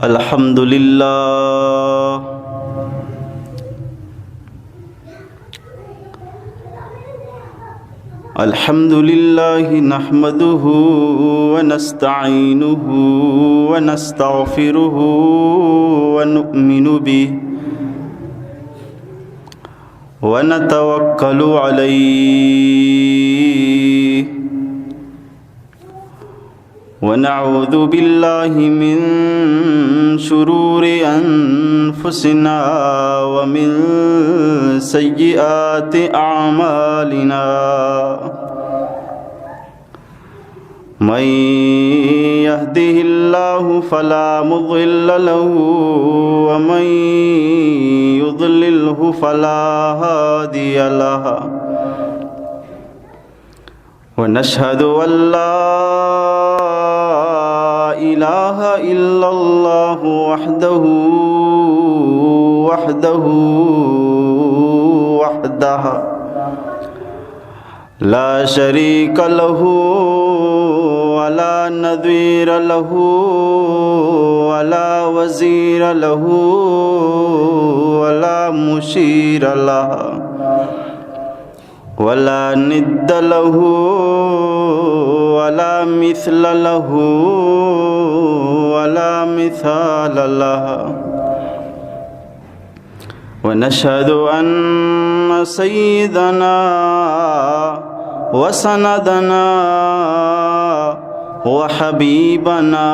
الحمد لله الحمد لله نحمده ونستعينه ونستغفره ونؤمن به ونتوكل عليه ونعوذ بالله من شرور أنفسنا ومن سيئات أعمالنا من يهده الله فلا مضل له ومن يضلله فلا هادي له ونشهد أن لا إله إلا الله وحده لا شريك له ولا نظير له ولا وزير له ولا مشير له ولا ند له ولا مثل له ولا مثال له ونشهد أن سيدنا وسندنا وحبيبنا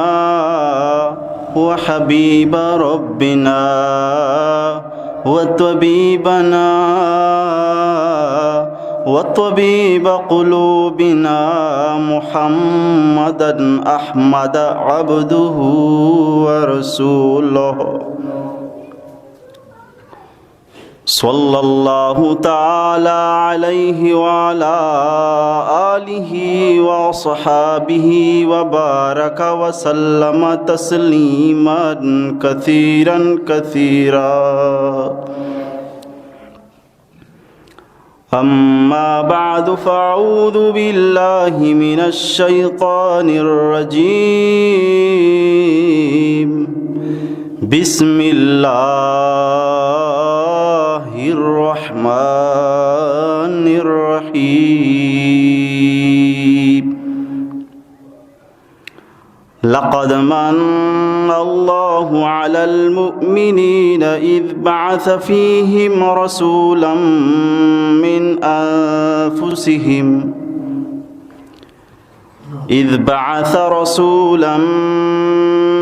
وحبيب ربنا وطبيبنا وطبيب قلوبنا محمدا أحمد عبده ورسوله صلى الله تعالى عليه وعلى آله وصحابه وبارك وسلم تسليما كثيرا كثيرا أما بعد فأعوذ بالله من الشيطان الرجيم بسم الله الرحمن الرحيم لقد من الله على المؤمنين إذ بعث فيهم رسولا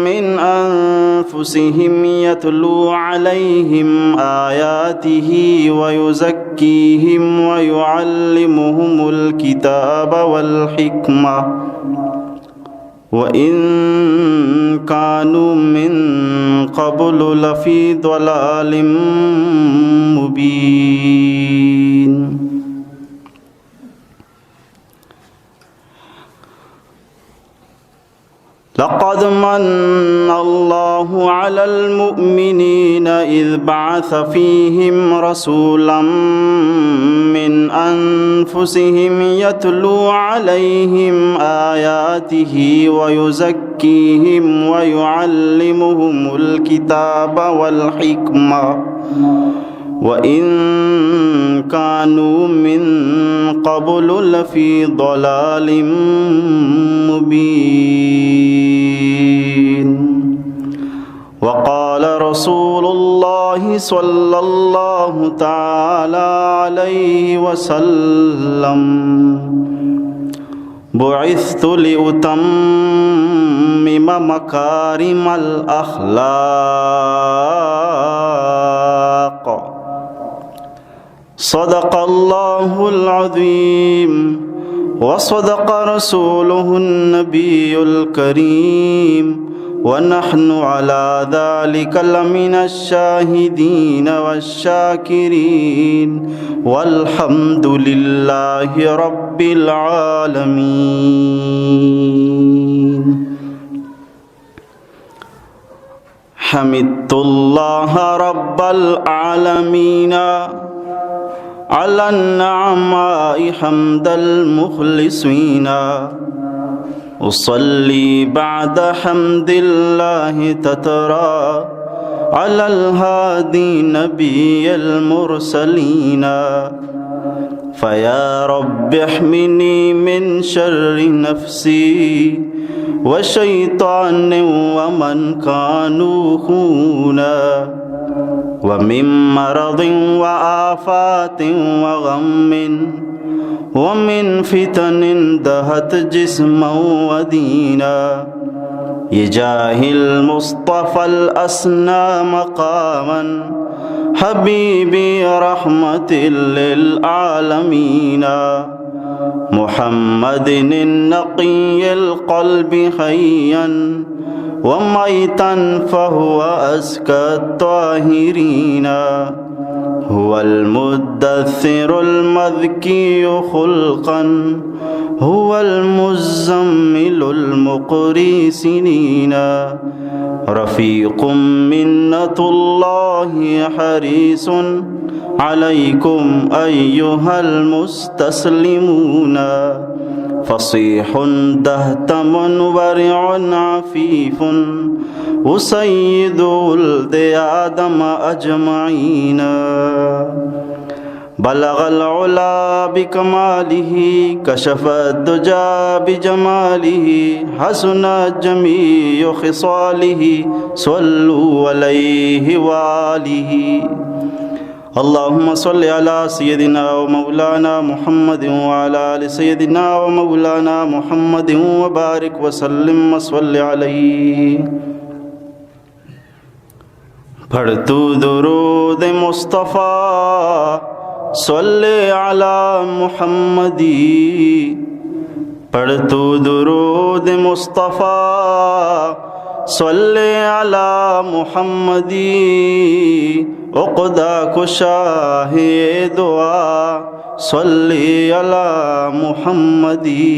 من أنفسهم يتلو عليهم آياته ويزكيهم ويعلمهم الكتاب والحكمة وإن كانوا من قبل لفي ضلال مبين لقد من الله على المؤمنين إذ بعث فيهم رسولا من أنفسهم يتلو عليهم آياته ويزكيهم ويعلمهم الكتاب والحكمة وإن كانوا من قبل لفي ضلال مبين وقال رسول الله صلى الله تعالى عليه وسلم بعثت لأتمم مكارم الأخلاق صدق الله العظيم وصدق رسوله النبي الكريم ونحن على ذلك لمن الشاهدين والشاكرين والحمد لله رب العالمين حمدت الله رب العالمين على النعماء حمد المخلصين أصلي بعد حمد الله تترى على الهادي نبي المرسلين. فيا رب احمني من شر نفسي وشيطان ومن كانوا خونا، ومن مرض وآفات وغم ومن فتن دهت جسما ودينا. بجاه المصطفى الأسنى مقاما حبيبي رحمة للعالمين. محمد النقي القلب حيا وميتا فهو أزكى الطاهرين. هو المدثر المذكي خلقا، هو المزمل المقري سنين. رفيق منة الله حريص عليكم أيها المستسلمون. فصيح دهتم ورع عفيف وسيد ولد آدم أجمعين. بلغ العلا بكماله كشف الدجى بجماله حسن جميع خصاله صلوا عليه وآله. اللهم صل على سيدنا ومولانا محمد وعلى آل سيدنا ومولانا محمد وبارك وسلم وصل عليه. پڑھ تو درود مصطفیٰ صلی علی محمدی. پڑھ تو درود مصطفیٰ صلی علی محمدی. عقدہ کشا ہے دعا صلی علی محمدی.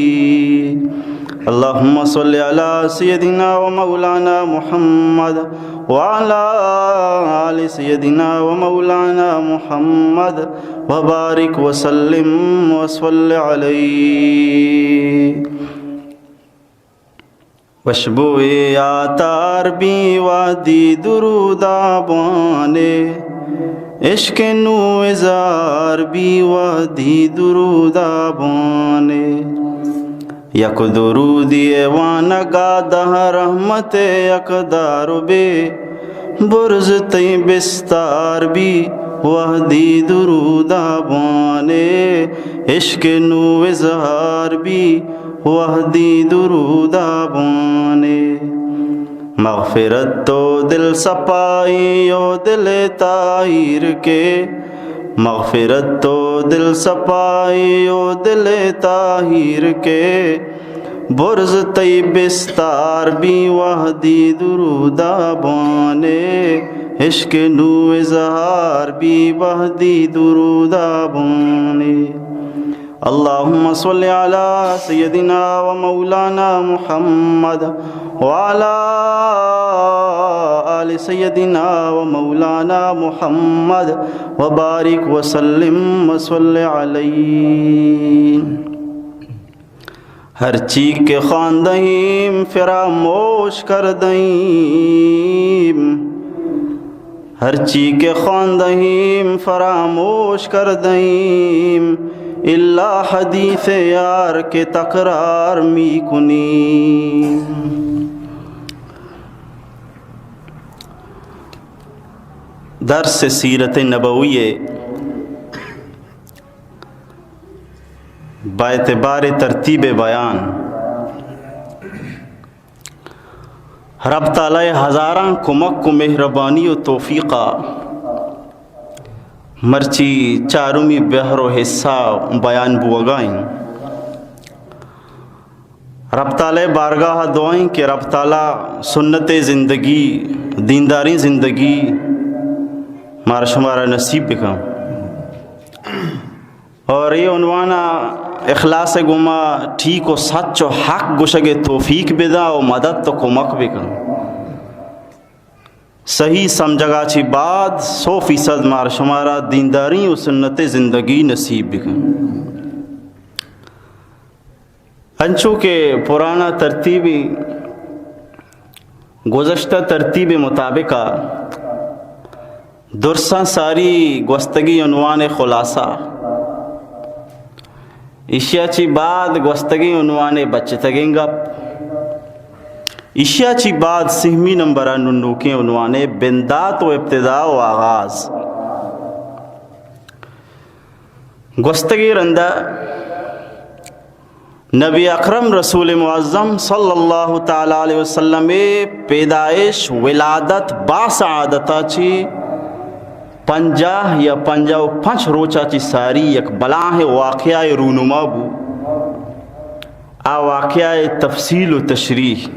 اللہم صلی علی سیدنا و مولانا محمد وعلى آل سيدنا ومولانا محمد وبارك وسلم وصل عليه. واشبو يا تاربي وادي درود آبانے عشق نو ازار بی وادی درود آبانے. یک درودی ایوان گادہ رحمت اقدار بے برز تی بستار بھی وحدی درود آبانے. عشق نو اظہار بھی وحدی درود آبانے. مغفرت تو دل سپائی او دل طاہر کے. مغفرت تو دل سپائی او دل طاہر کے. برز تی بستار بھی وحدی درود آبانے. عشق نو اظہار بھی وحدی درود آبانے. اللہم صلی علی سیدنا و مولانا محمد وعلی آل سیدنا و مولانا محمد وبارک وسلم وصل علیہ. ہر چیز کے خواندہیم فراموش کر دہیم. ہر چیز کے خواندہیم فراموش کر دہیم. اللہ حدیث یار کے تکرار می کنی. درس سیرت نبوی با اعتبار ترتیب بیان رب تعالی ہزاراں کمک و مہربانی و توفیقہ مرچی چارومی بہر و حصہ بیان بوگائیں. رب تعالی بارگاہ دعائیں کہ رب تعالی سنت زندگی دینداری زندگی مارا شمارا نصیب بکم. اور یہ عنوانہ اخلاص گما ٹھیک و سچ و حق گوشگے توفیق بدا و مدد تو کمک بکم. صحیح سمجھگا چی بعد 100% مار شمارا دینداری و سنت زندگی نصیب بکن. انچو کے پرانا ترتیبی گزشتہ ترتیب مطابقہ درساں ساری گوستگی عنوان خلاصہ اشیا چی بعد گوستگی عنوان بچتگیں گپ اشیا چی بعد سہمی نمبرہ ننوکیں عنوان بندات و ابتداء و آغاز گوستگی رندہ نبی اکرم رسول معظم صلی اللہ تعالیٰ علیہ وسلم پیدائش ولادت باسعادتا چی 50 یا 55 روچا چی ساری یک بلاہ واقعہ رونما بو آ واقعہ تفصیل و تشریح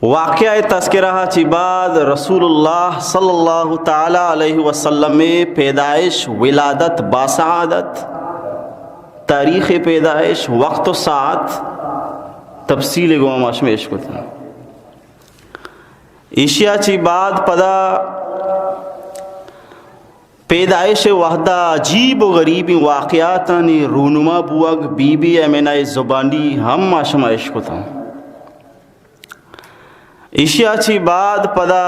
واقعہ تذکرہ چی بعد رسول اللہ صلی اللہ تعالیٰ علیہ وسلم پیدائش ولادت باسعادت تاریخ پیدائش وقت و ساعت تفصیل گواماش میں عشق تھا ایشیا چی بعد پدا پیدائش وحدہ عجیب و غریبی واقعاتانی رونما بوگ بی بی امینہ زبانی ہم ماشما عشق تھا ایشیا چی بعد پدا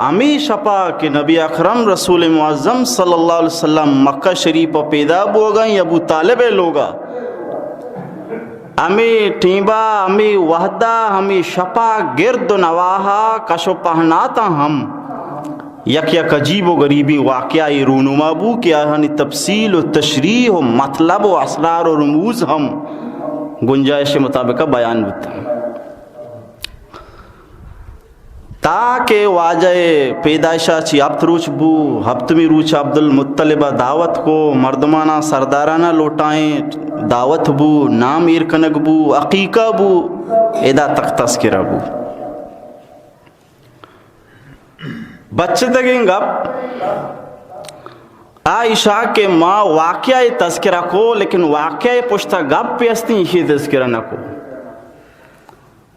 امی شپا کہ نبی اکرم رسول معظم صلی اللہ علیہ وسلم مکہ شریف پیدا بوگا یا ابو طالب لوگا امی ٹیمبا امی وحدہ امی شپا گرد و نواہا کشو پہناتا ہم یک عجیب و غریبی واقعہ رونما بو کیا ہنی تفصیل و تشریح و مطلب و اسرار و رموز ہم گنجائش مطابقہ بیان ہوتا تاکہ واجہ پیدائشہ چی ہفت روچ بو ہفتمی روچ عبد المطلبہ دعوت کو مردمانہ سردارانہ لوٹائیں دعوت بو نام ایرکنگ بو عقیقہ بو ادا تک تذکرہ بو بچے تگیں گپ عائشہ کے ماں واقعہ تذکرہ کو لیکن واقعہ پشتہ گپ پیستی ہی تذکرہ نہ کو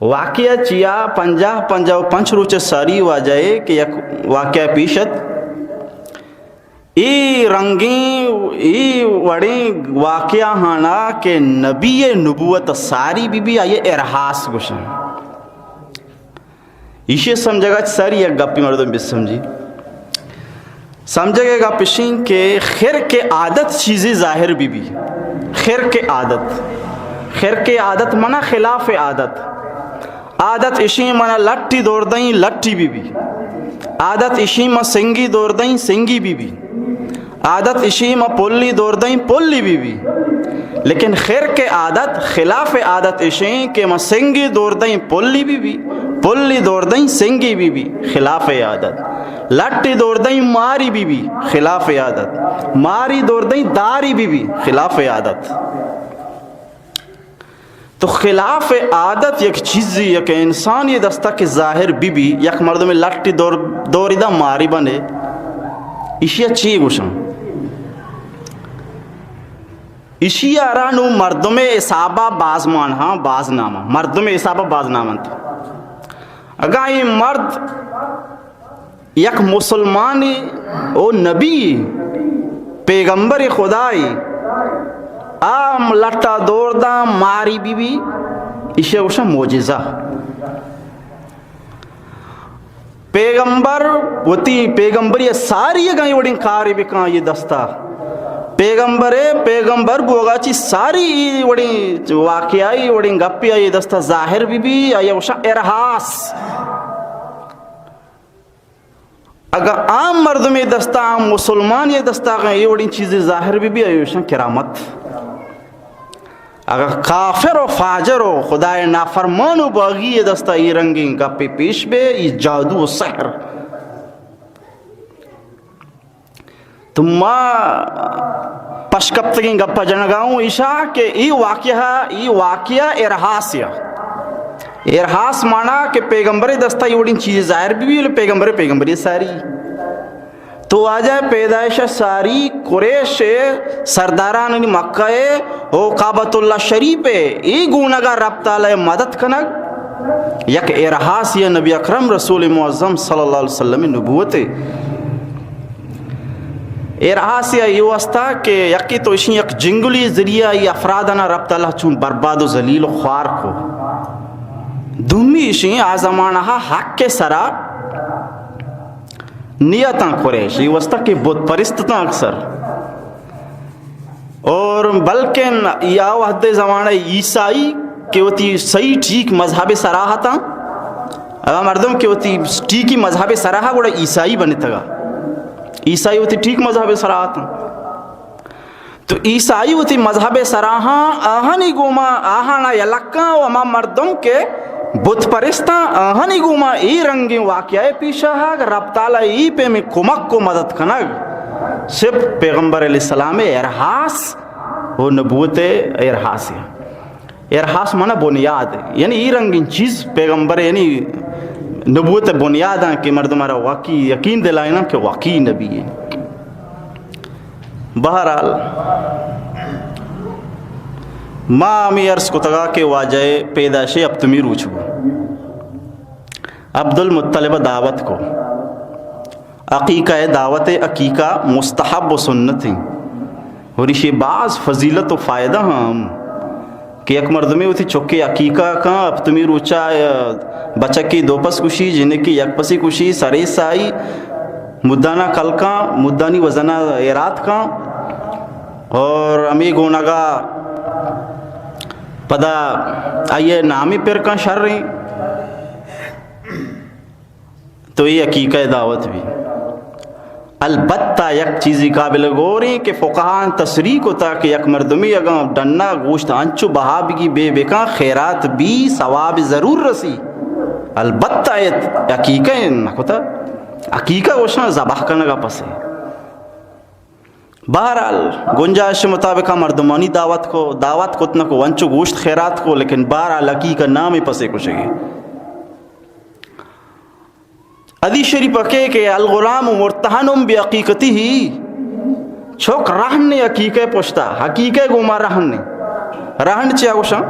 واقعہ چیا 50 روچ ساری واجائے کہ یک واقعہ پیشت ای رنگیں ای وڑیں واقعہ ہانا کہ نبی نبوت ساری بی بی آئیے ارحاس گوشن ایشی سمجھے گا ساری یک گپی مردم بھی سمجھی سمجھے گا پشین کہ خیر کے عادت چیزیں ظاہر بی بی خیر کے عادت منا خلاف عادت عادت اشی منا لٹی دور دیں لٹی بی بی عادت اشی ما سنگی دور دیں سنگی بی بی عادت اشی ما پولی دور دیں پولی بی بی لیکن خیر کے عادت خلاف عادت اشی کہ ما سنگی دور دیں پولی بی بی پولی دور دیں سنگی بی بی خلاف عادت لٹی دور دیں ماری بی بی خلاف عادت ماری دور دیں داری بی بی خلاف عادت تو خلاف عادت یک چیزی یک انسان یہ دستا کہ ظاہر بی بی یک مرد میں لٹی دوری دا ماری بنے اسی اچھی گوشن اسی آرانو مردم اصابہ بازمان ہاں باز نامہ مردم اصابہ باز نامن تھا اگر یہ مرد یک مسلمانی او نبی پیغمبر خدای آم لٹا دور دا ماری بی بی اسے گوشا موجزہ پیغمبر وتی پیغمبری ساری گئی وڑیں کاری بکاں یہ دستا پیغمبر بوگا چی ساری وڑیں واقعی وڑیں گپی یہ دستا ظاہر بی بی یہ گوشا ارحاس اگر عام مردم یہ دستا عام مسلمان یہ دستا یہ وڑیں چیزیں ظاہر بی بی یہ گوشا کرامت اگر کافر و فاجر و خدای نافرمان و باغی یہ دستا یہ رنگیں گپی پیش بے یہ جادو و سحر تو ماں پشکپتگیں گپا جنگاؤں ایشا کہ ای واقعہ ارحاسیہ ارحاس مانا کہ پیغمبر دستا یہ وڑیں چیزیں ظاہر بھی پیغمبر ساری تو آجائے پیدائش ساری قریش سرداران مکہ او کعبۃ اللہ شریف ای گونگا رب تعالی مدد کنگ یک ارحاس یا نبی اکرم رسول معظم صلی اللہ علیہ وسلم نبوت ارہاسی ای واسطہ کہ یکی تو اشی یک جنگلی ذریعہ ای افرادنا رب تعالیٰ چون برباد و ذلیل و خوار کو دومی اشی آزمانہا حق کے سرا نیتاں قریش ای واسطہ کہ بت پرستتاں اکثر اور بلکہ یا وحد زمانہ عیسائی کہ وہ تی صحیح ٹھیک مذہب سراحتاں اگر مردم کہ وہ تی ٹھیکی مذہب سراحہ گوڑا عیسائی بنے تگا عیسائی ہوتی ٹھیک مذہب سراحتاں تو عیسائی ہوتی مذہب سراحاں آہنی گوما آہانا یلکاں و اما مردم کے بت پرستاں آہنی گوما ای رنگی واقعہ پیشا ہے کہ رب تعالیٰ ای پہ میں کمک کو مدد کنگ صرف پیغمبر علیہ السلام ارحاس وہ نبوت ارحاس ہے ارحاس مانا بنیاد ہے یعنی ای رنگین چیز پیغمبر یعنی نبوت بنیاد ہے کہ مردم ہمارا واقعی یقین دلائیں نا کہ واقعی نبی ہے. بہرحال ماں ہمیں عرض کو تگا کہ واجہ پیدائش اب تمہیں روچ ہو عبد المطلب دعوت کو عقیقہ دعوت عقیقہ مستحب و سنت ہیں اور اسی بعض فضیلت و فائدہ ہم کہ یک مردمی ہوتی چوکے عقیقہ کہاں اب تمہیں روچا بچہ کی دو پس کشی جنہیں کی یک پسی کشی سرے سائی مدانہ کل کا مدانی وزنہ ایرات کا اور امی گونگا پدا آئیے نامی پر کا شر رہی تو یہ عقیقہ دعوت بھی البتہ یک چیزی قابل غوری کہ فقہان تصریح کو تا کہ یک مردمی اگاں ڈننا گوشت انچو بہا بگی بے بکاں خیرات بھی ثواب ضرور رسی البتہ عقیقہ نہ کتا عقیقہ گوشنا ذبح کرنے کا پس ہے. بہرحال گنجائش مطابق مردمانی دعوت کو اتنا کو انچو گوشت خیرات کو لیکن بہرحال عقیقہ نام ہی پسے کچھ ہے. حدیث شریف پکے کہ الغلام مرتہن بعقیقتی ہی چھوک رہن نے عقیقہ پوچھتا حقیقہ گوما رہن نے رہن چیا گوشا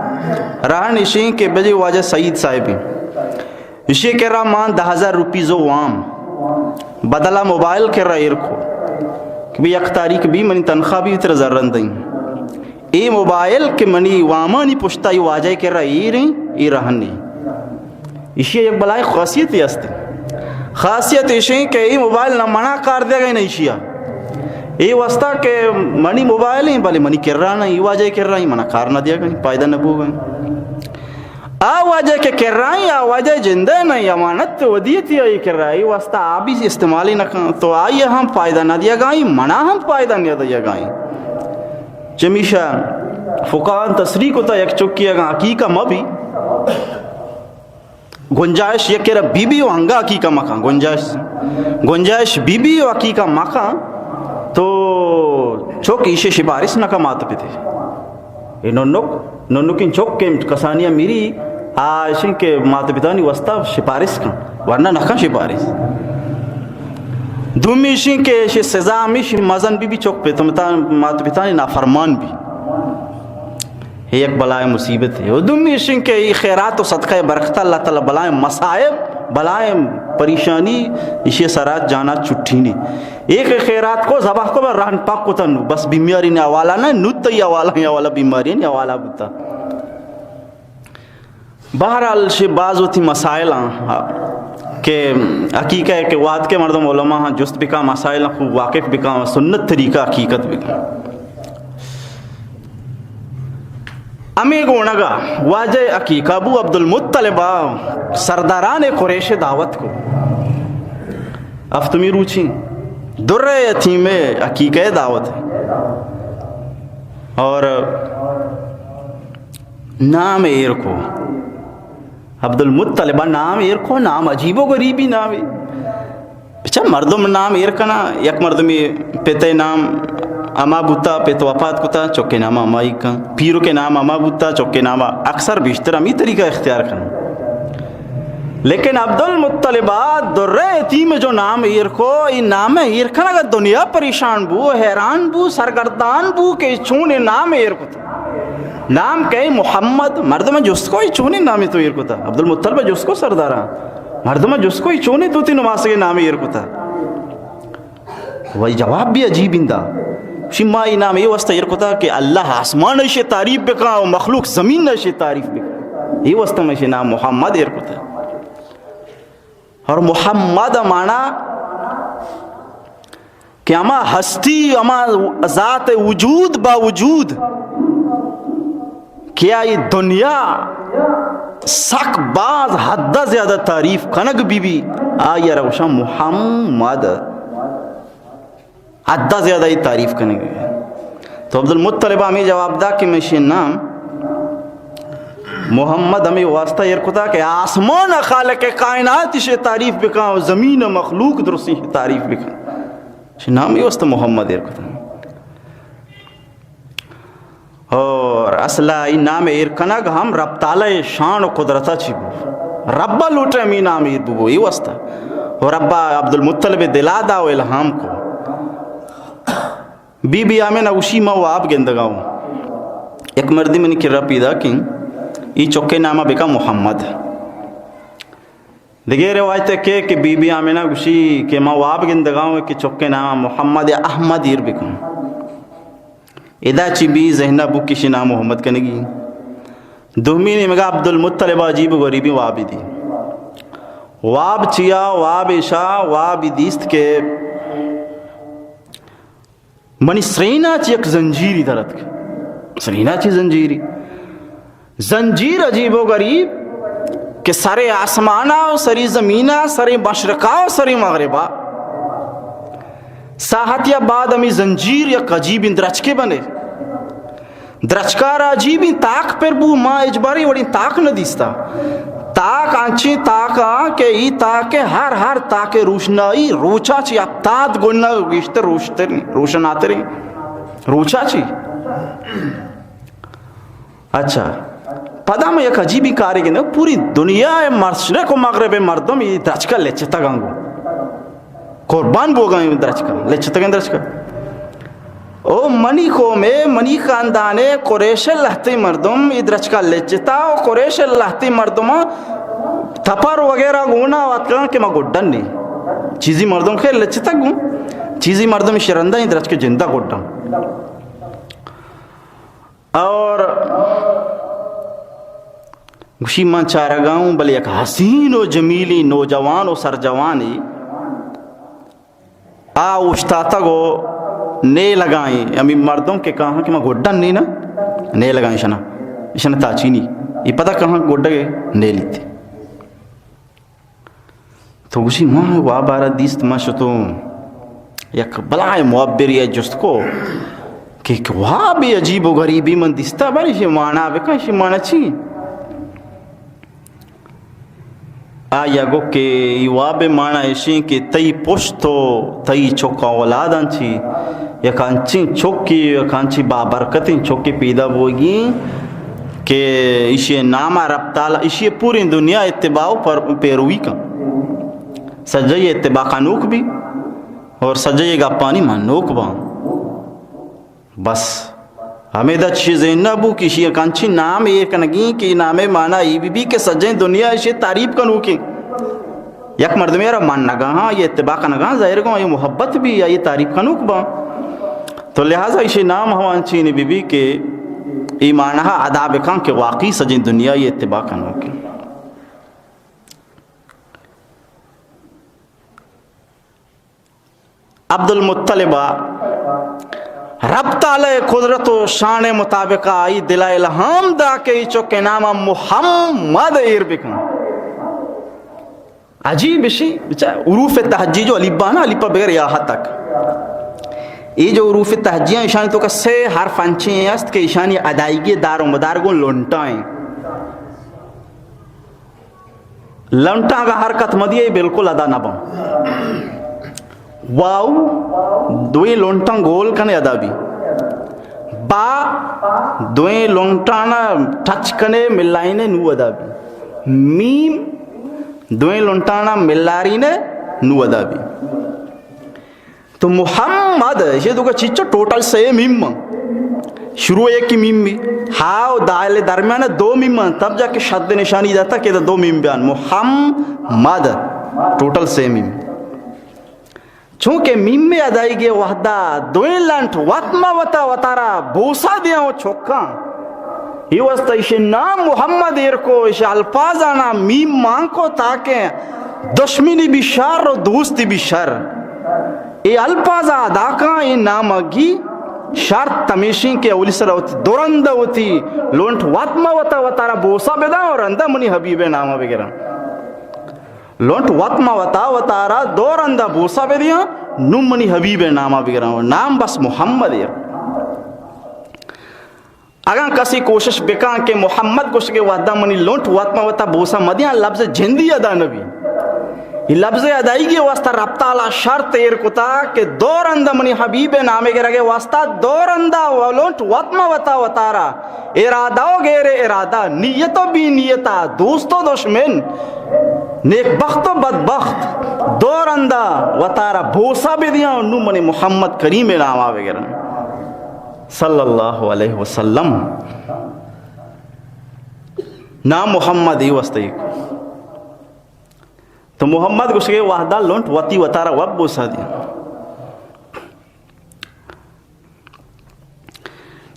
رہن اشیں کے بجے واجہ سعید صاحبی اشیں کہہ رہا مان 10,000 روپیزو وام بدلہ موبائل کہہ رہا ایرکو کہ بھی یک تاریخ بھی منی تنخواہ بھی تر ذرن دیں اے موبائل کے منی وامانی پوچھتا یہ واجہ کہہ رہا ای رہن نہیں اشیں یک بلائی خاصیت ہی استے خاصیت اشیں کہ یہ موبائل نہ منع کر دے گا نہیں شیا یہ واسطہ کہ منی موبائل ہیں بلے منی کر رہا نہیں یہ واجہ کر رہا ہی منع کار نہ دیا گا پائدہ نہ بو گا آ واجہ کے کر رہا ہیں آ واجہ جندہ نہیں امانت ودیت یہ کر رہا ہے یہ واسطہ آبی استعمالی نہ کھاں تو آئیے ہم پائدہ نہ دیا گا منع ہم پائدہ نہ دیا گا چمیشہ فقان تصریح کو تا یک چکی گا حقیقہ مبی گنجائش یہ کہہ رہا بی بی و ہنگا عقیقہ مکان گنجائش بی بی و عقیقہ مکان تو چوک ایشے شبارس نہ کا مات پہ تھے یہ نونکین چوک کے کسانیاں میری آشن کے مات پتانی وسطہ شپارس کا ورنہ نہ شپارس دومی شن کے سزا ہمیش مزن بی بی چوک پہ تو مات پتانی نافرمان بھی ایک بلائے مصیبت ہے دومی شن کے خیرات و صدقہ برکتہ اللہ تعالی بلائے مسائب بلائے پریشانی اسی سرات جانا چھٹی نہیں ایک خیرات کو ذبح کو رہن پاک کو تنو بس بیماری نے حوالہ نہ نوت یا والا بیماری نے حوالہ بتا. بہرحال سے بعض ہوتی مسائل کہ حقیقہ ہے کہ وعد کے مردم علماء جست بکا مسائل خوب واقف بکا سنت طریقہ حقیقت بکا امی گونگا واجہ عقیقہ ابو عبد المطلب سرداران قریش دعوت کو افتمی روچی در یتیم عقیقہ دعوت ہے اور نام ایر کو عبد المطلب نام ایر کو نام عجیب و غریبی نام ہے اچھا مردم نام ایر کنا یک مردمی پیتے نام اما بوتا پہ تو وفات کتا چوکے نامہ امائی کا پیرو کے نام اما بوتا چوکے نامہ اکثر بیشتر امی طریقہ اختیار کرنا لیکن عبد المطلب در یتیم جو نام ایر کو یہ نام ایر کنا اگر دنیا پریشان بو حیران بو سرگردان بو کہ چون نام ایر کتا نام کہیں محمد مردم جس کو ہی چونی نامی تو ایر کتا عبد المطلب جس کو سردارا مردم جس کو ہی چونی تو تی نماز کے نام ایر کتا وہی جواب بھی عجیب اندا شما انام یہ واسطہ یہ کہ اللہ آسمان ایشے تعریف بکا و مخلوق زمین ایشے تعریف بکا یہ واسطہ میں ایشے نام محمد یہ کتا اور محمد مانا کہ اما ہستی اما ذات وجود با وجود کیا یہ دنیا سک باز حد زیادہ تعریف کنگ بی بی آیا روشا محمد حد زیادہ یہ تعریف کنگ بی تو عبدالمطلب ہمیں جواب دا کہ میں شین نام محمد ہمیں واسطہ یہ کتا کہ آسمان خالق کائنات سے تعریف بکا و زمین مخلوق درستی تعریف بکا نام یہ واسطہ محمد یہ کتا اور اصلہ این نام ارکنگ ہم رب تعالی شان و قدرتا چی بو ربا لوٹے ہمیں نام ایر بو یہ واسطہ اور ربا عبدالمطلب دلا دا و الہام کو بی بی آمین اوشی ما واب گندگاؤں ایک مردی منی کر رب پیدا کی یہ چکے نامہ بکا محمد دیکھے روایت ہے کہ بی بی آمینہ گوشی کہ ما واب گندگاؤں کہ چکے نامہ محمد احمد ایر بکا ادا چی بی ذہنہ بکی شی نام محمد کنگی دومی نے مگا عبدالمطلب عجیب و غریبی وابی دی واب چیا واب عشا واب دیست کے منی سرینہ چی ایک زنجیری درد کے سرینہ چی زنجیری زنجیر عجیب و غریب کہ سر آسمانہ و سری زمینہ سر مشرقہ و سر مغربہ ساحت یا بعد ہمیں زنجیر یا عجیب درچکے بنے درچکار عجیب تاک پر بو ماں اجباری وڑی تاک نہ دیستا تاک آنچی تاک کہ ای تاک ہر تاک روشنائی روچا چی اپتاد گننا گیشتر روشن آتے رہی روچا چی اچھا پدا میں یک عجیبی کاری گئے پوری دنیا مشرق و مغرب مردم یہ درچکا لیچتا گانگو قربان بو گئے درچکا لیچتا گئے درچکا او منی قومے منی خاندانے قریش لہتی مردم یہ درچکا لیچتا او قریش لہتی مردم تھپر وغیرہ گونا واتکا کہ ما گوڑن نہیں چیزی مردم خیر لیچتا گو چیزی مردم شرندہ یہ درچکا جندہ گوڑن اور گوشی من چارگاؤں بل یک حسین و جمیلی نوجوان و سرجوانی اشتاتا گو نے لگائیں امی مردوں کے کہاں کہ میں گوڑن نہیں نا نے لگائیں شنا تاچینی یہ پتہ کہاں گوڑا گئے نے لیتے تو گوشی ماں وابارہ دیست ما شتو یک بلائے معبری ہے جست کو کہ وہاں بھی عجیب و غریبی من دیستا بلی شی مانا بکا شی مانا چی آیا گو کہ یواب مانا ایشیں کہ تئی پشتو تئی چوکا اولادان چی یا کانچی چوکی یا کانچی بابرکتیں چوکی پیدا ہوگی کہ ایشی نامہ رب تعالی ایشی پوری دنیا اتباع پر پیروی کا سجائی اتباع قانوک بھی اور سجائی گا پانی منوک با بس ہمیں دا چیزیں نبو کشی کانچی نام ایک نگی کہ نام مانا ای بی کہ سجیں دنیا اسے تعریف کنو کی یک مرد میرا مان نگا ہاں یہ اتباع کا نگا ظاہر کو یہ محبت بھی یا یہ تعریف کنوک با تو لہٰذا اسے نام ہوان چینی بی بی کہ ایمانہ ادا بکان کہ واقعی سجیں دنیا یہ اتباع کنو کی عبدالمطلبہ رب تعالی قدرت و شان مطابق آئی دلائے الہام دا کے چوکے نامہ محمد ایر بکن عجیب اسی عروف تحجی جو علیبانا علیبا بغیر یاہا تک یہ جو عروف تحجیاں اشانی تو کسے حرف انچیں است کہ اشانی ادائیگی دار و مدارگوں لونٹائیں لونٹاں کا حرکت مدیے بالکل ادا نہ بن واو دوئے لونٹاں گول کنے ادا بھی با دوئے لونٹانا ٹچ کنے ملائنے نو ادا بھی میم دوئے لونٹانا ملارینے نو ادا بھی تو محمد یہ دو کا چیچو ٹوٹل سے میم شروع ایک کی میم بھی ہاو دائل درمیان دو میم تب جا کے شد نشانی جاتا کہ دو میم بیان محمد ٹوٹل سے میم چونکہ میم میں ادائیگی وحدہ دوئیں لنٹ وطمہ وطا وطارا بوسا دیا ہوں چھوکاں یہ واسطہ اسے نام محمد ایر کو اسے الفاظانا میم مان کو تاکہ دشمنی بھی شر و دوستی بھی شر یہ الفاظ ادا کا یہ نام اگی شرط تمیشین کے اولی سر ہوتی دورندہ ہوتی لونٹ وطمہ وطا وطارا بوسا بیدا اور اندہ منی حبیب نامہ بگرم لونٹ وطمہ وطا وطارا دورندہ بوسا بیدیا نم منی حبیب نامہ بگرم نام بس محمد ایر اگر کسی کوشش بکان کہ محمد کوشش کے وعدہ منی لونٹ وطمہ وطا بوسا مدیاں لفظ جندی ادا نبی یہ لفظ ادائیگی واسطہ رب تعالی شرط ایر کتا کہ دورندہ منی حبیب نامے کے رگے واسطہ دورندہ لونٹ وطمہ وطا وطارا ارادہ و غیر ارادہ نیت و بی نیتا دوست و دشمن نیک بخت و بدبخت دورندہ وطارا بوسا بھی دیا انہوں منی محمد کریم نامہ وغیرہ صلی اللہ علیہ وسلم نام محمد ہی واسطے تو محمد کو شکے وحدہ لونٹ وطی وطارا وب بوسا دیا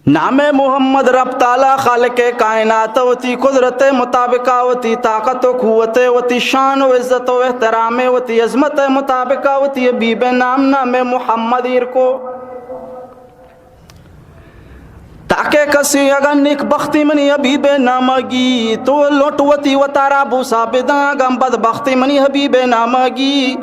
نام محمد رب تعالی خالق کائنات وتی قدرت مطابقہ وتی طاقت و قوت وتی شان و عزت و احترام وتی عظمت مطابقہ وتی حبیب نام محمد ایر کو تاکہ کسی اگر نیک بختی منی حبیب نامگی تو لوٹوتی و تارا بوسا بداں اگر بدبختی منی حبیب نامگی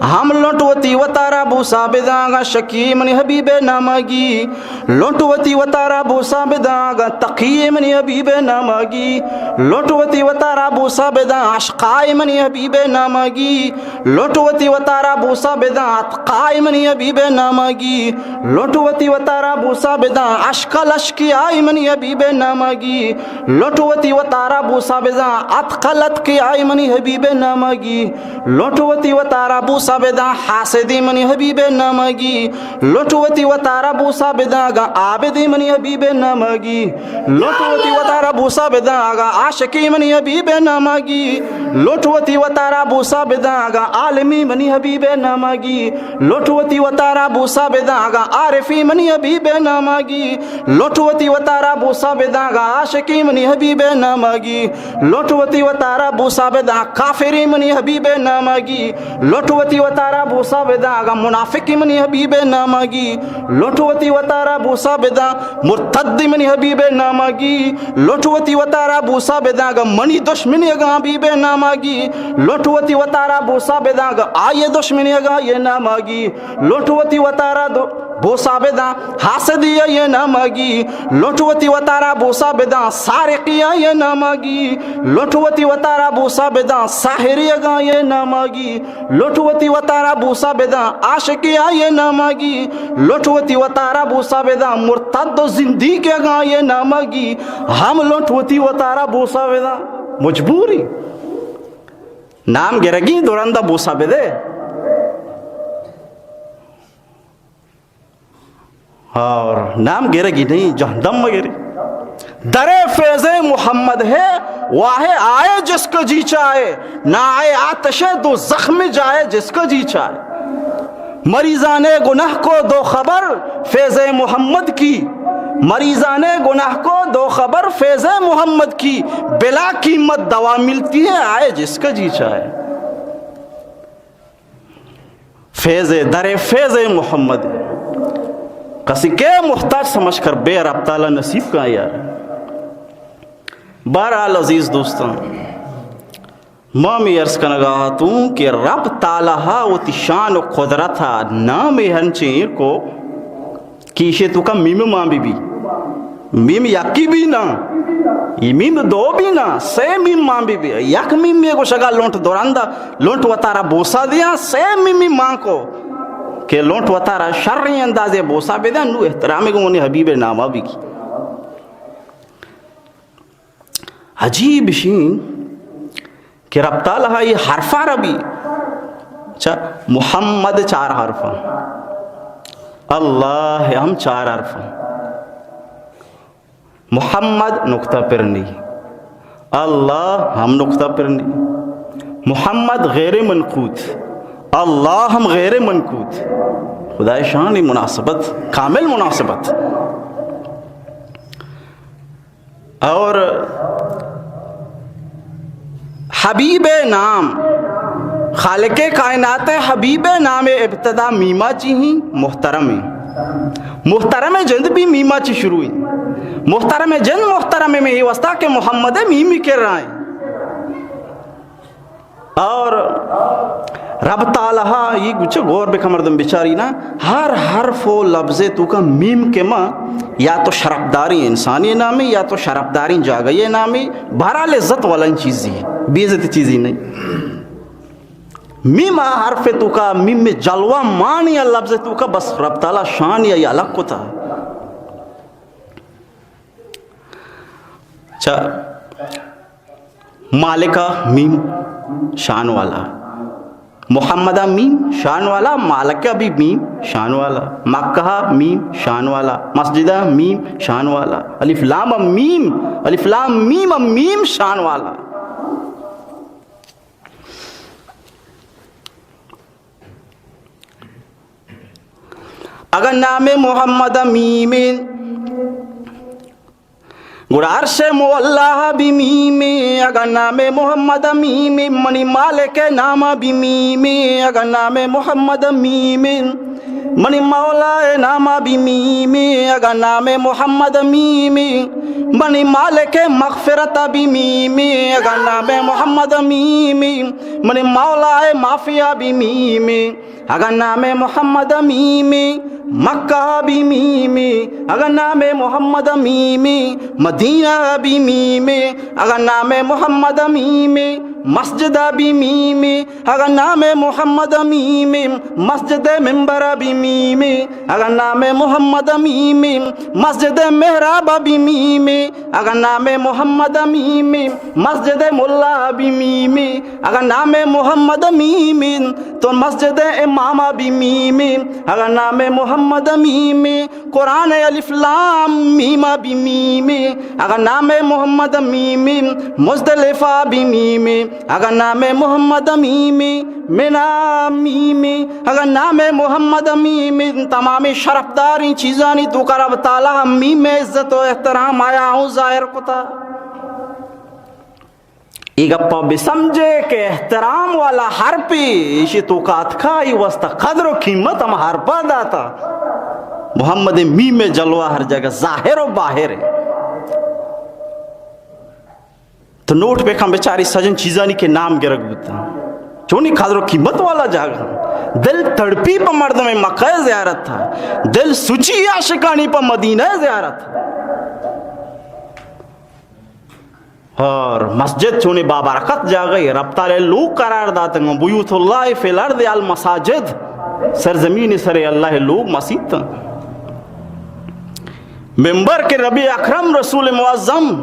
ہم لوٹوتی و تارا بوسا بداں اگر شکی منی حبیب نامگی لوٹوتی و تارا بوسا بداں اگر تقی منی حبیب نامگی لوٹوتی و تارا بوسا بداں عشقائی منی حبیب نامگی لوٹوتی و تارا بوسا بداں اتقائی منی حبیب نامگی لوٹوتی و تارا بوسا بداں عشقل کی آئی منی حبیب نامگی لوٹوتی و تارا بوسا بداں اتقلت کی آئی منی حبیب نامگی لوٹوتی و تارا بوسا بداں حاسدی منی حبیب نامگی لوٹوتی و تارا بوسا بداں عابدی منی حبیب نامگی لوٹوتی و تارا بوسا بداں عاشقی منی حبیب نامگی لوٹوتی و تارا بوسا بداں عالمی منی حبیب نامگی لوٹوتی و تارا بوسا بداں عارفی منی حبیب نامگی لوٹوتی و تارا بوسا بداں عاشقی منی حبیب نامگی لوٹوتی و تارا بوسا بداں کافری منی حبیب نامگی لوٹوتی و تارا بوسا بداں منافقی منی حبیب نامگی لوٹوتی و تارا بوسا بداں مرتد منی حبیب نامگی لوٹوتی و تارا بوسا بداں منی دشمنی حبیب نامگی لوٹوتی و تارا بوسا بداں آئے دشمنی یہ نامگی لوٹوتی و تارا بوسا بداں حاسدی یہ نامگی لوٹوتی و تارا بوسا بداں سارقی یہ نامگی لوٹوتی و تارا بوسا بداں ساحری یہ نامگی لوٹوتی و تارا بوسا بداں عاشقی یہ نامگی لوٹوتی و تارا بوسا بداں مرتد و زندیق یہ نامگی ہم لوٹوتی و تارا بوسا بداں مجبوری نام گرگی دورندہ بوسا بدے اور نام گرے گی نہیں جہنم میں گرے در فیض محمد ہے واہ آئے جس کو جی چاہے نہ آئے آتش دو زخم جائے جس کو جی چاہے مریضان گناہ کو دو خبر فیض محمد کی مریضان گناہ کو دو خبر فیض محمد کی بلا قیمت دوا ملتی ہے آئے جس کا جی چاہے فیض در فیض محمد کسی کے محتاج سمجھ کر بے رب تعالیٰ نصیب کا یار بہرحال عزیز دوستان مامی عرض کا نگاہتوں کہ رب تعالیٰ وہ شان و قدرت نام ہنچیں کو کیشے تو کا میم ماں بھی میم یکی بھی نا یہ میم دو بھی نا سے میم ماں بھی یک میم میں کو شگا لونٹ دوراندہ لونٹ و تارا بوسا دیا سے میم ماں کو کہ لونٹ و تارا شرعی اندازے بوسا بے دیا نو احترامی کو انہیں حبیب نامہ بھی کی عجیب شین کہ رب تعالیٰ یہ حرفہ ربی محمد 4 حرفہ اللہ ہم 4 حرفہ محمد نقطہ پر نہیں اللہ ہم نقطہ پر نہیں محمد غیر منقوط اللہ ہم غیر منقوط، خدا شان مناسبت، کامل مناسبت. اور حبیب نام، خالق کائنات حبیب نام ابتدا میما چی ہی محترم جند بھی میما چی شروع ہی، محترم جند محترم میں ہی وسطہ کہ محمد میمی کے رائیں. اور رب تعالیٰ یہ کچھ غور بے مردم بیچاری نا، ہر حرف و لفظ تو کا میم کے ماں یا تو شرفداری انسانی نامی یا تو شرفداری جاگئی نامی، بہرحال عزت والا چیزی ہے، بے عزت چیزی نہیں. میم حرف تو کا میم میں جلوہ مان یا لفظ تو کا بس رب تعالیٰ شان یا الگ کو تھا. اچھا، مالکہ میم شان والا، محمدہ میم شان والا، مالکہ بھی میم شان والا، مکہ میم شان والا، مسجدہ میم شان والا، الف لام میم، الف لام میم میم شان والا. اگر نام محمد میم گرار سے مولا بھی میم، اگر نام محمد میم منی مالک نام بھی میم، اگر نام محمد میم منی مولا نام بھی میم، اگر نام محمد میم منی مالک مغفرت بھی میم، اگر نام محمد میم منی مولا معافیہ بھی میم، اگر نام محمد میم مکہ بھی میم، اگر نام محمد میم مدینہ بھی میم، اگر نام محمد میم مسجد بھی میم، اگر نام محمد میم مسجد منبر بھی میم، اگر نام محمد میم مسجد محراب بھی میم، اگر نام محمد میم مسجد ملا بھی میم، اگر نام محمد میم تو مسجد امام بھی میم، اگر نام محمد میم قرآن الف لام میم بھی میم، اگر نام محمد میم مزدلفہ بھی میم، اگر نام محمد میم منا میم، اگر نام محمد میم تمام شرفداری چیزانی تو کا رب تعالیٰ میم عزت و احترام آیا ہوں ظاہر کتا. ایک اپا بسمجھے کہ احترام والا حرپی اسی تو کا اتکائی وسط قدر و قیمت ہم حرپا داتا. محمد میم میں جلوہ ہر جگہ ظاہر و باہر ہے. تو نوٹ پہ کھم بیچاری سجن چیزانی کے نام گرگ بتا چونی قدر و قیمت والا جاگا. دل تڑپی پا مردم مکہ زیارت تھا، دل سچی عاشقانی پا مدینہ زیارت تھا. اور مسجد چونی بابرکت جا گئی، رب تعالی لوگ قرار داتا گا بیوت اللہ فی الارض المساجد، سرزمین سر اللہ لوگ مسجد تھا. ممبر کے ربی اکرم رسول معظم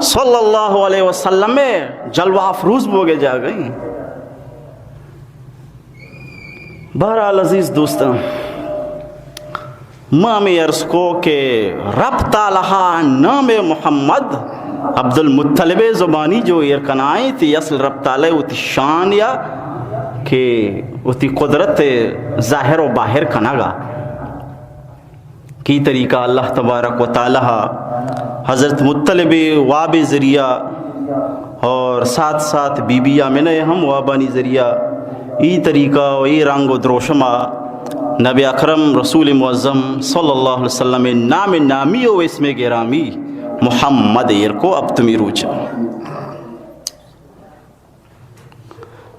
صلی اللہ علیہ وسلم میں جلوہ افروز بوگے جا گئی. بہرحال عزیز دوستان، مامی عرض کو کہ رب تعالیٰ نام محمد عبد المطلب زبانی جو ارکنائی تھی، اصل رب تعالیٰ اتی شان یا کہ اتی قدرت ظاہر و باہر کنگا کی طریقہ اللہ تبارک و تعالیٰ حضرت مطلب واب ذریعہ اور ساتھ ساتھ بی بی آمنہ ہم وابانی ذریعہ ای طریقہ و ای رنگ و دروشمہ نبی اکرم رسول معظم صلی اللہ علیہ وسلم نام نامی و اسم گرامی محمد ایر کو اب تمی روچا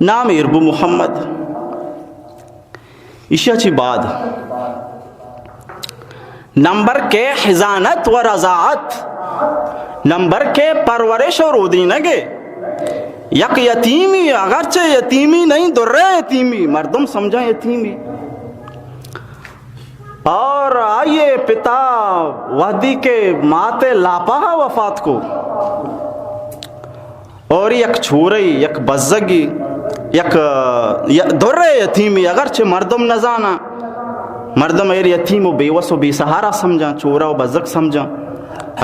نام اربو محمد اشیاء چی بعد نمبر کے حضانت و رضاعت، نمبر کے پرورش اور ادینگے یک یتیمی، اگرچہ یتیمی نہیں درے یتیمی، مردم سمجھا یتیمی. اور آئیے پتا وحدی کے ماتے لاپا وفات کو، اور یک چھوڑی یک بزگی یک درے یتیمی، اگرچہ مردم نزانا، مردم ایر یتیم و بیوس و بے سہارا سمجھا، چورا و بزک سمجھا،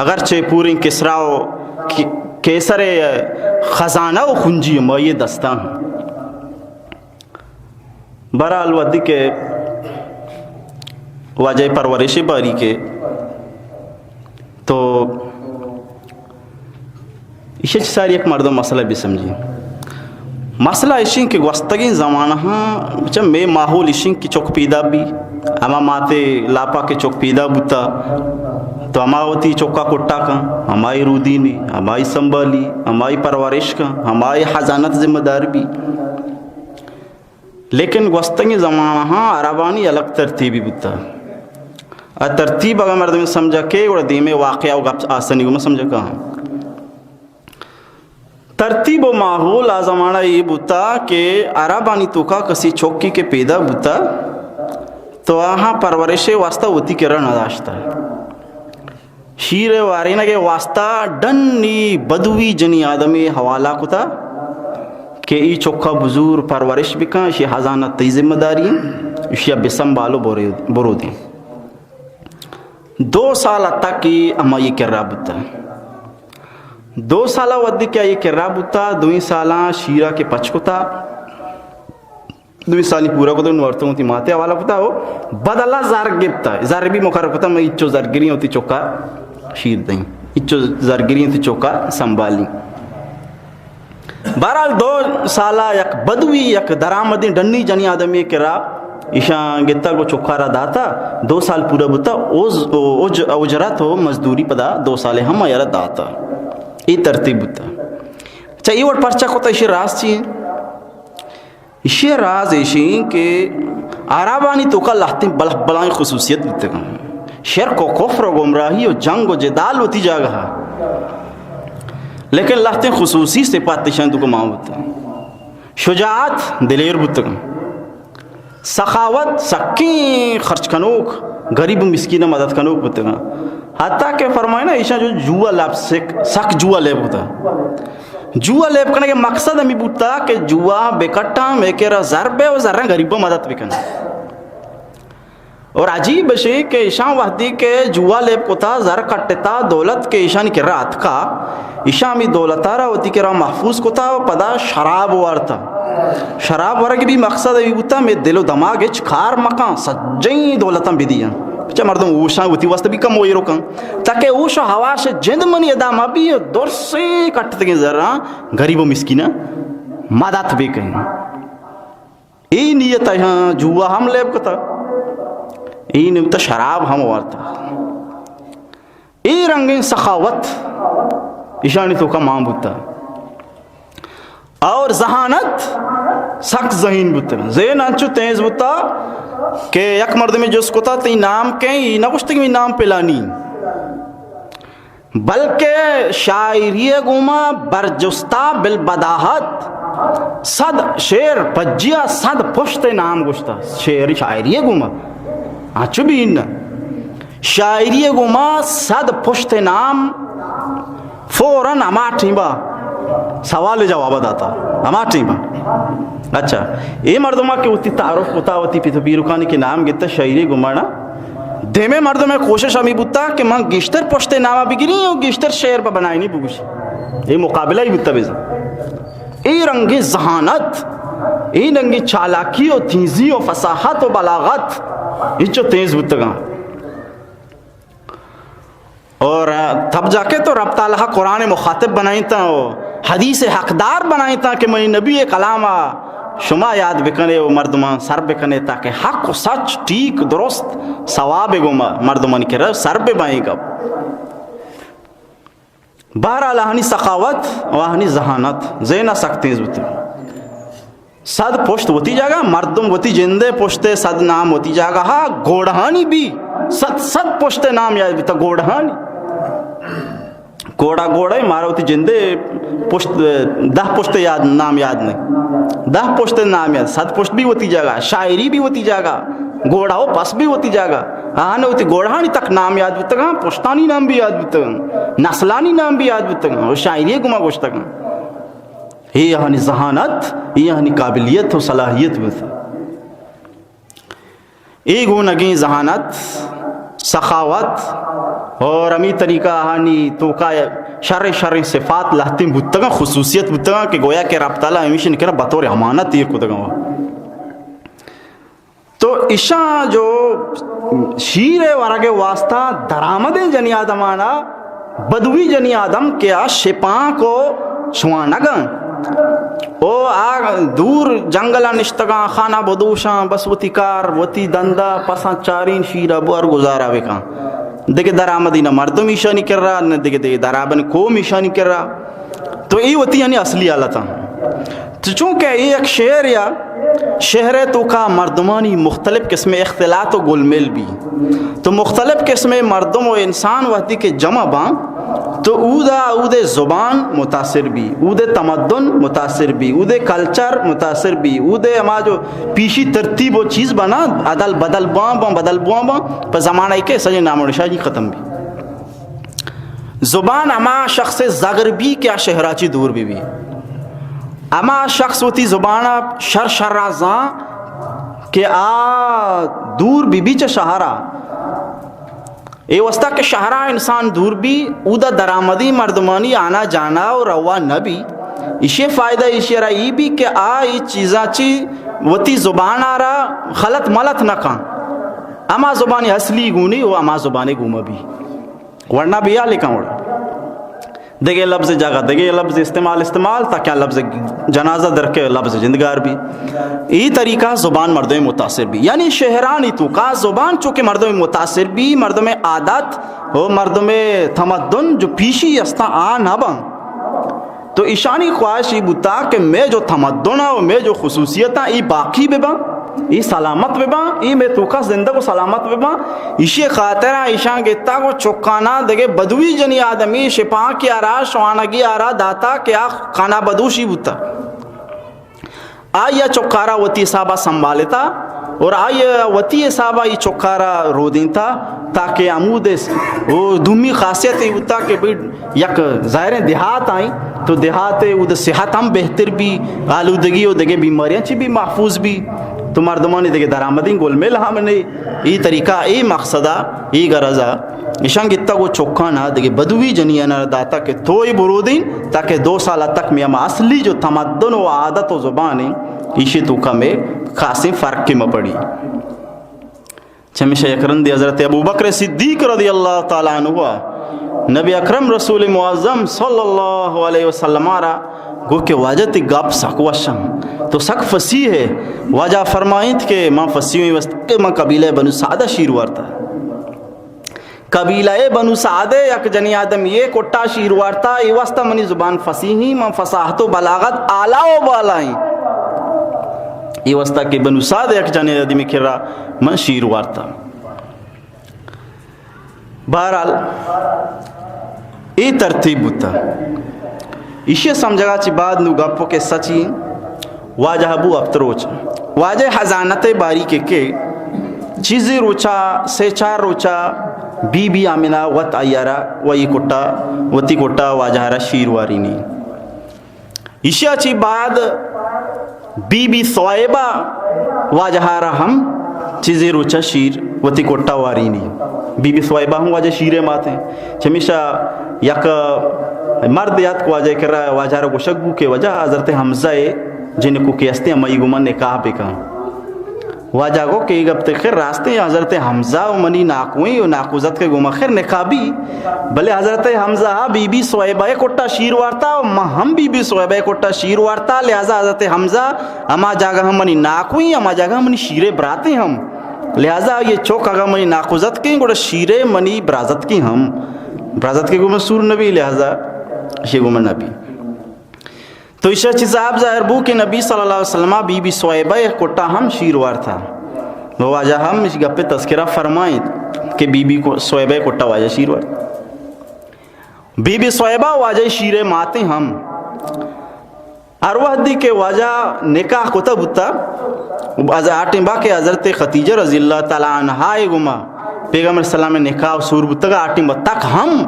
اگرچہ پوری کسرا و کیسر خزانہ و خنجی مائی دستان. بہرحال ودی کے واجہ پرورش باری کے تو یہ ساری ایک مردم مسئلہ بھی سمجھی مسئلہ اشین کے گوستگی زمانہ چا میں ماحول اشین کی چوک پیدا بھی اما ماتے لاپا کے چوک پیدا بوتا تو اما ہوتی چوکا کٹا کا ہمائی رودینی ہمائی سنبھالی ہمائی پرورش کا ہمائی حضانت ذمہ دار بھی لیکن گوستگی زمانہ عربانی الگ ترتیبی بوتا ترتیب اگر مردم سمجھا کے اور دیمے واقعہ آسانی کو میں سمجھا کہاں ترتیب و ماحول آزمانہ یہ بوتا کہ عربانی تو کا کسی چوکی کے پیدا بوتا تو آہاں پرورش واسطہ ہوتی کے رن اداشتا ہے شیر وارینہ کے واسطہ ڈنی بدوی جنی آدمی حوالہ کتا کہ ای چوکا بزور پرورش بکن اشی حضانہ تی ذمہ داری اشی بسم بالو برو دی 2 سالہ تک اما یہ کر رہا بوتا 2 سالہ ودی کیا یہ کر رہا بوتا 2 سالہ شیرہ کے پچ کتا 2 سالی پورا کتا نورتوں ہوتی ماتے والا کتا ہو بدلہ زرگی بتا زرگی مخارب کتا میں اچھو زرگری ہوتی چوکا شیر دیں اچھو زرگری ہوتی چوکا سنبھالی بہرحال 2 سالہ یک بدوی یک درآمدی ڈنی جنی آدمی کر رہا ایشان گتا کو چوکارا داتا 2 سال پورا بتا اجرت ہو مزدوری پدا 2 سالے ہم یار داتا یہ ترتیب بتا اچھا یہ وقت پرچہ کوتا ایشی راز چیئے ایشی راز ایشی کہ عربانی تو کا لہتے بلائیں خصوصیت بتا شرک و کفر و گمراہی و جنگ و جدال ہوتی جاگا لیکن لہتے خصوصی سے پاتشان تو کو ماں بتا شجاعت دلیر بتا سخاوت سکی خرچ کنوک غریب مسکینہ مدد کنوک بتا حتیٰ کہ فرمائے نا ایشان جو جوا لیب سک جوا لیب ہوتا جوا لیب کرنے کے مقصد ہمیں بوتا کہ جوا بیکٹا میں کہہ ضربے و ذرہ غریبوں مدد بکنا اور عجیب ہے کہ ایشان وحدی کے جوا لیب کو تھا ذر کٹتا دولت کے ایشان کی رات کا ایشان بھی دولتارا ہوتی کہ رہا محفوظ کو تھا پدا شراب وارتا شراب ورگی بھی مقصد ہے بوتا میں دل و دماغ کھار مکان سجیں دولتاں بھی دیا چا مردم اوشاں ہوتی واسطہ بھی کم ہوئی رکن تاکہ اوشا ہوا سے جند منی ادامہ بھی دور سے کٹتے گئے ذرا غریب و مسکینہ مدد بھی کہیں ای نیت ہے جوا ہم لیب کتا ای نیت شراب ہم وارتا ای رنگیں سخاوت ایشانی تو کا ماں بوتا اور ذہانت سخت ذہین بوتا ذہن انچو تیز بوتا کہ یک مرد میں جس کو تا تی نام کہیں نہ کچھ تک نام پلانی بلکہ شاعری گوما برجستا بالبداحت صد شعر پجیا صد پشت نام گشتا شعری شاعری گوما آچو بھی انہا شاعری گوما صد پشت نام فوراں ہماٹھیں با سوال جواب داتا ہماٹھیں با اچھا یہ مردمہ کے ہوتی تعارف ہوتا ہوتی پی تو بیرکانی کے نام گتا شاعری گمانا دیمے مردمہ کوشش ہمیں بوتا کہ ماں گشتر پشتے نامہ بگری اور گشتر شعر پہ بنائی نہیں بگوشی یہ مقابلہ ہی بوتا بیزا یہ رنگی ذہانت یہ رنگی چالاکی و تیزی و فصاحت و بلاغت یہ جو تیز بوتا گا اور تب جا کے تو رب تعالیٰ قرآن مخاطب بنائی تا حدیث حقدار بنائی تا کہ میں نبی کلامہ شما یاد بکنے و مردمان سر بکنے تاکہ حق و سچ ٹھیک درست ثواب گو مردمان کے رب سر بے بائیں گا بہرحال آہنی سخاوت و آہنی ذہانت زینہ سکتے ہیں زبتے صد پشت ہوتی جاگا مردم ہوتی جندے پشتے صد نام ہوتی جاگا ہاں گوڑہانی بھی صد پشتے نام یاد بیتا گوڑہانی گوڑا گوڑا ہی مارا ہوتی جندے پشت 10 پشتے یاد نام یاد نہیں 10 پشتے نام یاد 7 پشت بھی ہوتی جاگا شاعری بھی ہوتی جاگا گوڑا ہو پس بھی ہوتی جاگا آنے ہوتی گوڑہانی تک نام یاد بیتا گا پشتانی نام بھی یاد بیتا گا نسلانی نام بھی یاد بیتا گا اور شاعری گما گوشتا گا یہ یہاں ذہانت یہ یہاں قابلیت و صلاحیت بیتا ایک گونگی ذہانت سخاوت اور امی طریقہ آہانی تو کا شر صفات لہتی بودتا خصوصیت بودتا کہ گویا کہ رب تعالیٰ ہمیشہ نکرہ بطور امانت تیر کو دگا اشاں جو شیر ورگ واسطہ درآمد جنی آدمانا بدوی جنی آدم کیا شپاں کو شوانگاں او آگ دور جنگلا نشتگاں خانہ بدوشاں بس وتی کار وتی دندہ پساں چارین شیرہ بور گزارا وکاں دیکھے درآمدی نہ مردم ایشانی کر رہا نہ دیکھے درآمد قوم ایشانی کر رہا. تو یہ ہوتی یعنی اصلی حالت تو چونکہ یہ ایک شہر یا شہر تو کا مردمانی مختلف قسم اختلاط و گل میل بھی تو مختلف قسم مردم و انسان وقتی کے جمع باں تو اود زبان متاثر بھی اود تمدن متاثر بھی اود کلچر متاثر بھی اود اما جو پیشی ترتیب و چیز بنا عدل بدل باں پر زمانہ کے سجے نام و نشانی ختم بھی. زبان اما شخص زغربی کیا شہراچی دور بھی اما شخص ہوتی زبانہ شرازاں کہ دور بھی چا شہرہ اے وسطہ کہ شہرہ انسان دور بھی اودا درآمدی مردمانی آنا جانا اور روا نہ بھی اسے فائدہ اسے رہی بھی کہ ای چیزاں چی وتی زبان آ رہا خلط ملت نہ کھاں اما زبانی اصلی گونی و اما زبانی گوما بھی ورنہ بھی آ لکھاں وڑا دیکھے لفظ جگہ دیکھے لفظ استعمال تاکہ لفظ جنازہ در کے لفظ زندگار بھی یہ طریقہ زبان مردم متاثر بھی یعنی شہرانی تو کا زبان چونکہ مردم متاثر بھی مردم عادت و مردم تمدن جو پیشی استا آن ہباں تو ایشانی خواہش یہ بتا کہ میں جو تمدن و میں جو خصوصیتاں یہ باقی بباں یہ سلامت بباں یہ میں تو کا زندہ کو سلامت بباں اسی خاطرہ ایشان گتا کو چکانا دیکھے بدوی جنی آدمی شپاں کی آرا شوانگی آرا داتا کیا خانہ بدوشی بتا آیا چکارا وتی صحابہ سنبھالتا اور آیا وتی صحابہ یہ چکارا رو دین تھا تاکہ عمود وہ دومی خاصیت یہ ہوتا کہ یک ظاہر دیہات آئیں تو دیہات وہ صحت ہم بہتر بھی آلودگی و دیکھے بیماریاں چی بھی محفوظ بھی تو مردمانی دیکھے درآمدین گول میل ہم نے یہ طریقہ یہ مقصدہ یہ غرضہ نشان گتا کو چوکانا دیکھے بدوی جنیانا داتا کہ توئی برودین تاکہ 2 سالہ تک میں اصلی جو تمدن و عادت و زبان ہے اسی تو کا میں خاصی فرق کی مپڑی. چمیشہ اکرم دی حضرت ابو بکر صدیق رضی اللہ تعالیٰ عنہ نبی اکرم رسول معظم صلی اللہ علیہ وسلم آرہ گو کہ واجہ تی گاپ سک وشم تو سک فصیح ہے واجہ فرمائیت کہ ماں فصیح ہوئی وسط کہ ماں قبیلہ بنو سعدہ شیر وارتا قبیلہ بنو سعدہ یک جنی آدم یہ کٹا شیر وارتا یہ وسطہ منی زبان فصیحی ماں فصاحت و بلاغت آلہ و بالائیں یہ وسطہ کہ بنو سعدہ یک جنی آدمی کر رہا من شیر وارتا. بہرحال یہ ترتیب ہوتا اسے سمجھگا چی بعد نو گپو کے سچی واجہ ابو ابتروچ واجہ حضانت باری کے چیزی روچا 3-4 روچا بی بی آمنہ وط آیارا وی کٹا وطی کٹا واجہ را شیر وارینی اسے چی بعد بی بی ثوائبہ واجہ را ہم چیزی روچا شیر وطی کٹا وارینی بی بی ثوائبہ ہم واجہ شیرے ماتے چمیشہ یک مرد یاد کو واجہ کر رہا ہے واجہ کو شکو کے وجہ حضرت حمزہ جن کو کیستے ہیں مئی گمن نے کہا پہ کہا واجہ کو کہ گب تخیر راستے حضرت حمزہ و منی ناکویں و ناکوزت کے گمہ خیر نقابی بلے حضرت حمزہ بی بی سویبہ کٹا شیر وارتا و ہم بی بی سویبہ کٹا شیر وارتا لہذا حضرت حمزہ اما جاگہ ہم منی ناکویں اما جاگہ منی شیر براتے ہم لہذا یہ چوک اگر منی ناکوزت کی گوڑا شیر منی برازت کی ہم برازت کے گمہ سور نبی لہذا یہ گمہ نبی تو اس چیز آپ ظاہر بو کہ نبی صلی اللہ علیہ وسلم بی بی سویبہ کٹا ہم شیروار تھا وہ واجہ ہم اس گپے تذکرہ فرمائیں کہ بی بی سویبہ کٹا واجہ شیروار بی بی سویبہ واجہ شیر ماتے ہم اروہ دی کے واجہ نکاح کتا بتا آٹیں با کہ حضرت خدیجہ رضی اللہ تعالیٰ عنہ گما پیغمبر صلی اللہ علیہ وسلم نکاح سور بتا آٹیں با تک ہم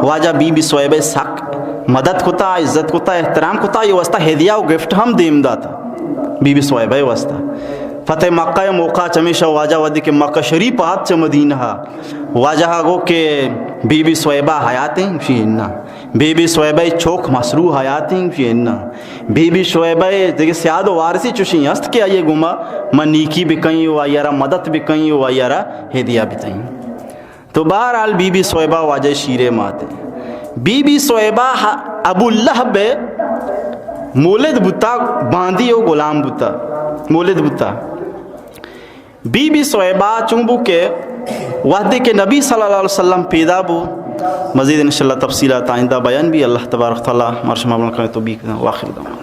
واجہ بی بی سویبہ سک مدد کتا عزت کتا احترام کتا یہ واسطہ ہدیہ و گفٹ ہم دیم داتا بی بی سویبہ واسطہ فتح مکہ موقع چمیشہ واجہ ودی کے مکہ شریف آت چا مدینہ واجہ گو کہ be be سویبہ حیاتیں فیہنہ be be سویبہ Chowk مسرو حیاتیں فیہنہ be be شعیبہ دیکھیں سیاد و وارثی چوشی است کہ آئیے گما من نیکی بھی کہیں ہوا یارا مدد بھی کہیں ہوا یارا ہدیہ بھی کہیں. تو بہرحال بی بی شعیبہ واجہ شیر ماتے. بی بی شعیبہ ابو لہب مولد بتا باندھی ہو غلام بتا مولد بتا. بی بی شعیبہ چونبو کے وحدے کے نبی صلی اللہ علیہ وسلم پیدا بو. مزید انشاءاللہ تفصیلات آئندہ بیان بھی اللہ تبارک تعالیٰ مرشمہ بلن کرے تو بھی واخر دعوانا.